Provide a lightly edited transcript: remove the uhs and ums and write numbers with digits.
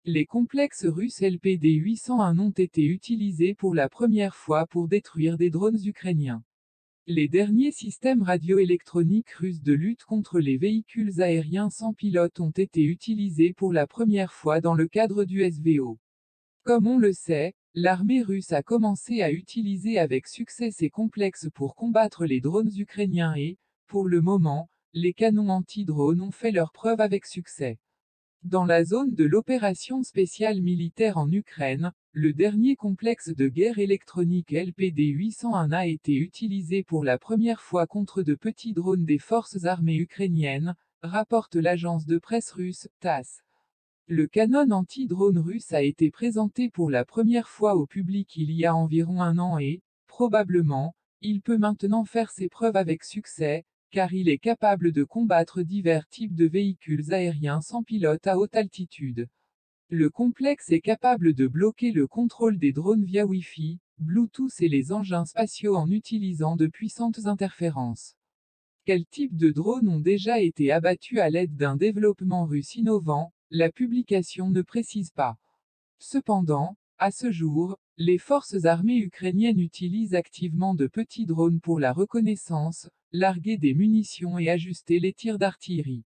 Les complexes russes LPD-801 ont été utilisés pour la première fois pour détruire des drones ukrainiens. Les derniers systèmes radioélectroniques russes de lutte contre les véhicules aériens sans pilote ont été utilisés pour la première fois dans le cadre du SVO. Comme on le sait, l'armée russe a commencé à utiliser avec succès ces complexes pour combattre les drones ukrainiens et, pour le moment, les canons anti-drones ont fait leurs preuves avec succès. Dans la zone de l'opération spéciale militaire en Ukraine, le dernier complexe de guerre électronique LPD-801 a été utilisé pour la première fois contre de petits drones des forces armées ukrainiennes, rapporte l'agence de presse russe, TASS. Le canon anti-drone russe a été présenté pour la première fois au public il y a environ un an et, probablement, il peut maintenant faire ses preuves avec succès, car il est capable de combattre divers types de véhicules aériens sans pilote à haute altitude. Le complexe est capable de bloquer le contrôle des drones via Wi-Fi, Bluetooth et les engins spatiaux en utilisant de puissantes interférences. Quels types de drones ont déjà été abattus à l'aide d'un développement russe innovant, la publication ne précise pas. Cependant, à ce jour, les forces armées ukrainiennes utilisent activement de petits drones pour la reconnaissance, larguer des munitions et ajuster les tirs d'artillerie.